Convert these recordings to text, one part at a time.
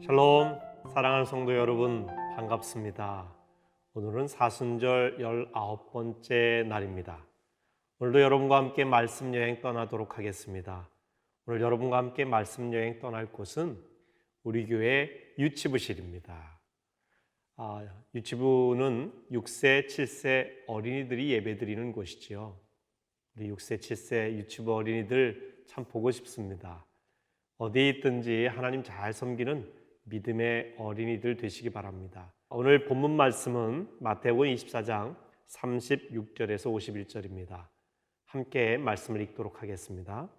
샬롬, 사랑하는 성도 여러분, 반갑습니다. 오늘은 사순절 19번째 날입니다. 오늘도 여러분과 함께 말씀 여행 떠나도록 하겠습니다. 오늘 여러분과 함께 말씀 여행 떠날 곳은 우리 교회 유치부실입니다. 유치부는 6세, 7세 어린이들이 예배드리는 곳이지요. 우리 6세, 7세 유치부 어린이들 참 보고 싶습니다. 어디에 있든지 하나님 잘 섬기는 믿음의 어린이들 되시기 바랍니다. 오늘 본문 말씀은 마태복음 24장 36절에서 51절입니다. 함께 말씀을 읽도록 하겠습니다.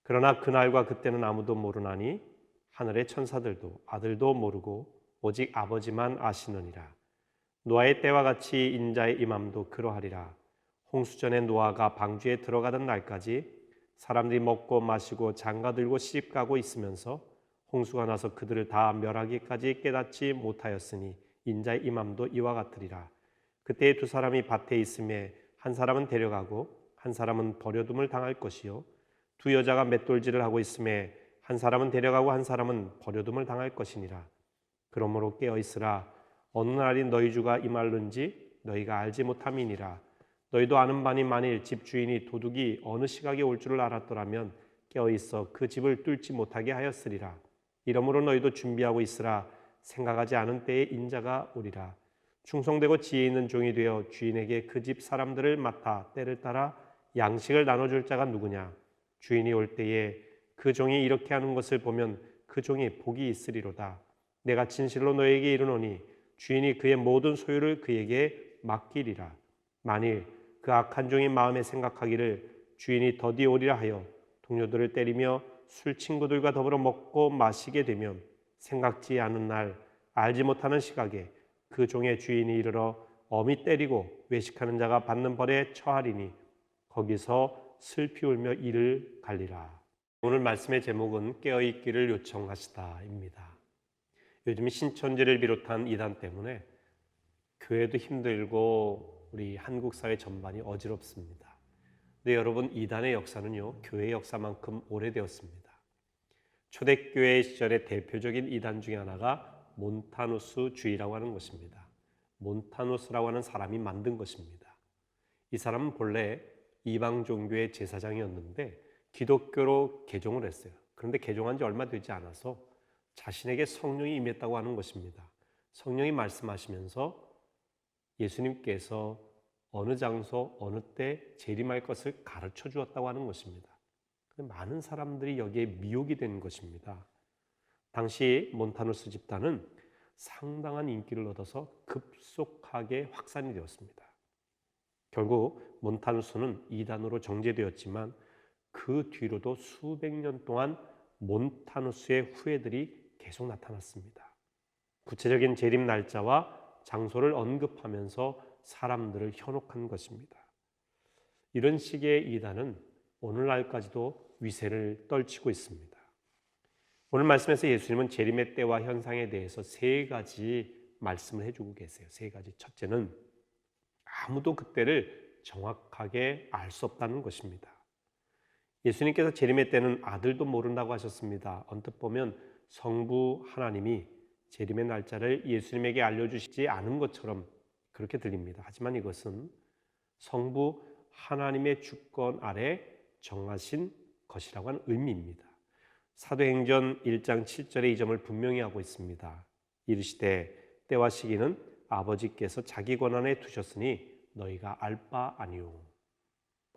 그러나 그날과 그때는 아무도 모르나니 하늘의 천사들도 아들도 모르고 오직 아버지만 아시느니라. 노아의 때와 같이 인자의 임함도 그러하리라. 홍수전에 노아가 방주에 들어가던 날까지 사람들이 먹고 마시고 장가들고 시집가고 있으면서 홍수가 나서 그들을 다 멸하기까지 깨닫지 못하였으니 인자의 임함도 이와 같으리라. 그때에 두 사람이 밭에 있음에 한 사람은 데려가고 한 사람은 버려둠을 당할 것이요 두 여자가 맷돌질을 하고 있음에 한 사람은 데려가고 한 사람은 버려둠을 당할 것이니라. 그러므로 깨어있으라. 어느 날이 너희 주가 임할는지 너희가 알지 못함이니라. 너희도 아는 바니 만일 집주인이 도둑이 어느 시각에 올 줄을 알았더라면 깨어있어 그 집을 뚫지 못하게 하였으리라. 이러므로 너희도 준비하고 있으라. 생각하지 않은 때에 인자가 오리라. 충성되고 지혜 있는 종이 되어 주인에게 그 집 사람들을 맡아 때를 따라 양식을 나눠줄 자가 누구냐. 주인이 올 때에 그 종이 이렇게 하는 것을 보면 그 종이 복이 있으리로다. 내가 진실로 너에게 이르노니 주인이 그의 모든 소유를 그에게 맡기리라. 만일 그 악한 종이 마음에 생각하기를 주인이 더디 오리라 하여 동료들을 때리며 술 친구들과 더불어 먹고 마시게 되면 생각지 않은 날 알지 못하는 시각에 그 종의 주인이 이르러 엄히 때리고 외식하는 자가 받는 벌에 처하리니 거기서 슬피 울며 이를 갈리라. 오늘 말씀의 제목은 깨어있기를 요청하시다입니다. 요즘 신천지를 비롯한 이단 때문에 교회도 힘들고 우리 한국 사회 전반이 어지럽습니다. 근데 여러분, 이단의 역사는요, 교회의 역사만큼 오래되었습니다. 초대교회 시절의 대표적인 이단 중에 하나가 몬타누스주의라고 하는 것입니다. 몬타누스라고 하는 사람이 만든 것입니다. 이 사람은 본래 이방 종교의 제사장이었는데 기독교로 개종을 했어요. 그런데 개종한 지 얼마 되지 않아서 자신에게 성령이 임했다고 하는 것입니다. 성령이 말씀하시면서 예수님께서 어느 장소 어느 때 재림할 것을 가르쳐 주었다고 하는 것입니다. 많은 사람들이 여기에 미혹이 된 것입니다. 당시 몬타누스 집단은 상당한 인기를 얻어서 급속하게 확산이 되었습니다. 결국 몬타누스는 이단으로 정죄되었지만 그 뒤로도 수백 년 동안 몬타누스의 후예들이 계속 나타났습니다. 구체적인 재림 날짜와 장소를 언급하면서 사람들을 현혹한 것입니다. 이런 식의 이단은 오늘날까지도 위세를 떨치고 있습니다. 오늘 말씀에서 예수님은 재림의 때와 현상에 대해서 세 가지 말씀을 해주고 계세요. 세 가지. 첫째는 아무도 그때를 정확하게 알 수 없다는 것입니다. 예수님께서 재림의 때는 아들도 모른다고 하셨습니다. 언뜻 보면 성부 하나님이 재림의 날짜를 예수님에게 알려주시지 않은 것처럼 그렇게 들립니다. 하지만 이것은 성부 하나님의 주권 아래 정하신 것이라고 하는 의미입니다. 사도행전 1장 7절에 이 점을 분명히 하고 있습니다. 이르시되 때와 시기는 아버지께서 자기 권한에 두셨으니 너희가 알 바 아니오.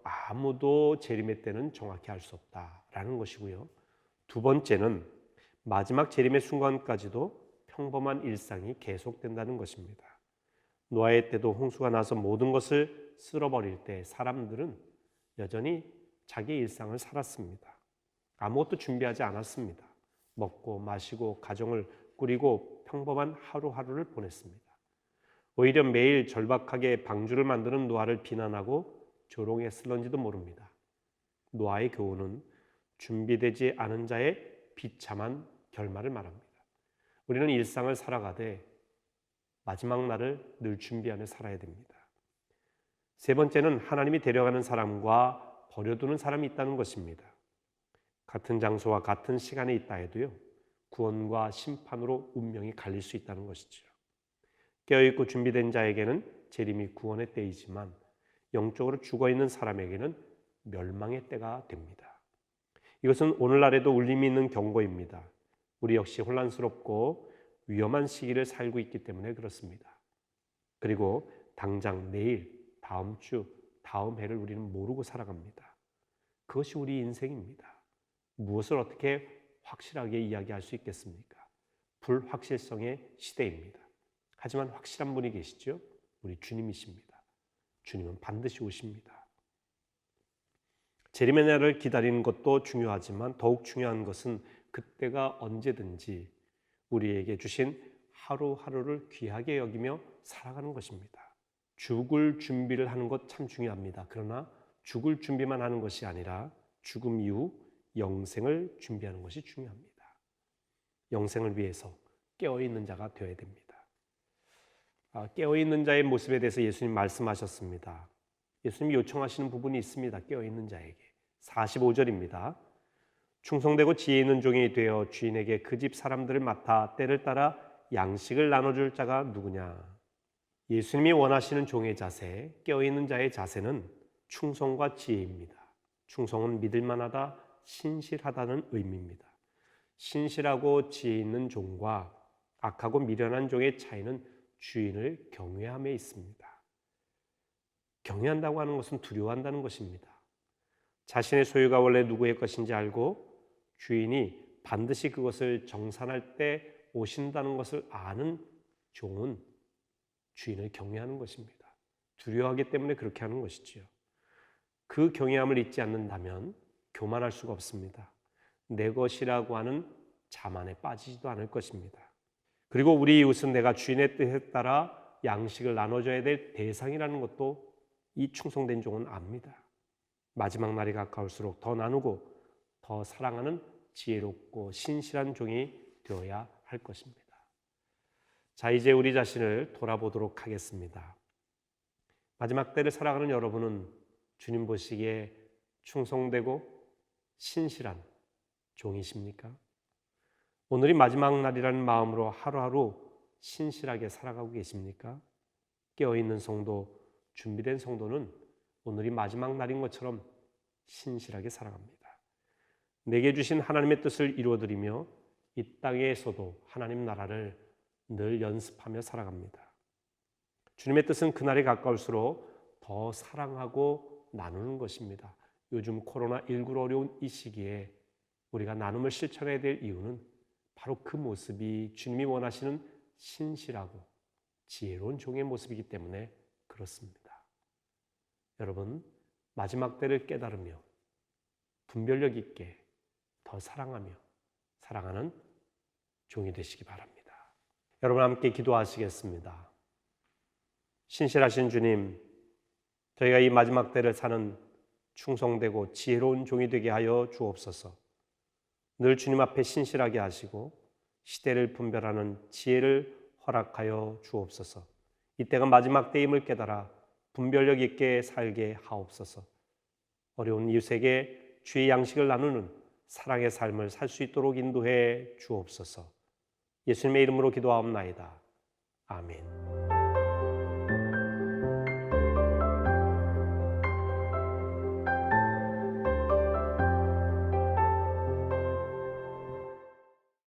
아무도 재림의 때는 정확히 알 수 없다라는 것이고요. 두 번째는 마지막 재림의 순간까지도 평범한 일상이 계속된다는 것입니다. 노아의 때도 홍수가 나서 모든 것을 쓸어버릴 때 사람들은 여전히 자기의 일상을 살았습니다. 아무것도 준비하지 않았습니다. 먹고 마시고 가정을 꾸리고 평범한 하루하루를 보냈습니다. 오히려 매일 절박하게 방주를 만드는 노아를 비난하고 조롱에 쓸런지도 모릅니다. 노아의 교훈은 준비되지 않은 자의 비참한 결말을 말합니다. 우리는 일상을 살아가되 마지막 날을 늘 준비하며 살아야 됩니다. 세 번째는 하나님이 데려가는 사람과 버려두는 사람이 있다는 것입니다. 같은 장소와 같은 시간에 있다 해도요, 구원과 심판으로 운명이 갈릴 수 있다는 것이죠. 깨어있고 준비된 자에게는 재림이 구원의 때이지만 영적으로 죽어있는 사람에게는 멸망의 때가 됩니다. 이것은 오늘날에도 울림이 있는 경고입니다. 우리 역시 혼란스럽고 위험한 시기를 살고 있기 때문에 그렇습니다. 그리고 당장 내일, 다음 주, 다음 해를 우리는 모르고 살아갑니다. 그것이 우리 인생입니다. 무엇을 어떻게 확실하게 이야기할 수 있겠습니까? 불확실성의 시대입니다. 하지만 확실한 분이 계시죠? 우리 주님이십니다. 주님은 반드시 오십니다. 재림의 날을 기다리는 것도 중요하지만 더욱 중요한 것은 그때가 언제든지 우리에게 주신 하루하루를 귀하게 여기며 살아가는 것입니다. 죽을 준비를 하는 것 참 중요합니다. 그러나 죽을 준비만 하는 것이 아니라 죽음 이후 영생을 준비하는 것이 중요합니다. 영생을 위해서 깨어있는 자가 되어야 됩니다. 깨어있는 자의 모습에 대해서 예수님 말씀하셨습니다. 예수님이 요청하시는 부분이 있습니다. 깨어있는 자에게. 45절입니다. 충성되고 지혜 있는 종이 되어 주인에게 그 집 사람들을 맡아 때를 따라 양식을 나눠줄 자가 누구냐? 예수님이 원하시는 종의 자세, 깨어있는 자의 자세는 충성과 지혜입니다. 충성은 믿을만하다, 신실하다는 의미입니다. 신실하고 지혜 있는 종과 악하고 미련한 종의 차이는 주인을 경외함에 있습니다. 경외한다고 하는 것은 두려워한다는 것입니다. 자신의 소유가 원래 누구의 것인지 알고 주인이 반드시 그것을 정산할 때 오신다는 것을 아는 종은 주인을 경외하는 것입니다. 두려워하기 때문에 그렇게 하는 것이지요. 그 경외함을 잊지 않는다면 교만할 수가 없습니다. 내 것이라고 하는 자만에 빠지지도 않을 것입니다. 그리고 우리 이웃은 내가 주인의 뜻에 따라 양식을 나눠줘야 될 대상이라는 것도 이 충성된 종은 압니다. 마지막 날이 가까울수록 더 나누고 더 사랑하는 지혜롭고 신실한 종이 되어야 할 것입니다. 자, 이제 우리 자신을 돌아보도록 하겠습니다. 마지막 때를 살아가는 여러분은 주님 보시기에 충성되고 신실한 종이십니까? 오늘이 마지막 날이라는 마음으로 하루하루 신실하게 살아가고 계십니까? 깨어있는 성도, 준비된 성도는 오늘이 마지막 날인 것처럼 신실하게 살아갑니다. 내게 주신 하나님의 뜻을 이루어드리며 이 땅에서도 하나님 나라를 늘 연습하며 살아갑니다. 주님의 뜻은 그날이 가까울수록 더 사랑하고 나누는 것입니다. 요즘 코로나19로 어려운 이 시기에 우리가 나눔을 실천해야 될 이유는 바로 그 모습이 주님이 원하시는 신실하고 지혜로운 종의 모습이기 때문에 그렇습니다. 여러분, 마지막 때를 깨달으며 분별력 있게 더 사랑하며 사랑하는 종이 되시기 바랍니다. 여러분 함께 기도하시겠습니다. 신실하신 주님, 저희가 이 마지막 때를 사는 충성되고 지혜로운 종이 되게 하여 주옵소서. 늘 주님 앞에 신실하게 하시고 시대를 분별하는 지혜를 허락하여 주옵소서. 이때가 마지막 때임을 깨달아 분별력 있게 살게 하옵소서. 어려운 이웃에게 주의 양식을 나누는 사랑의 삶을 살 수 있도록 인도해 주옵소서. 예수님의 이름으로 기도하옵나이다. 아멘.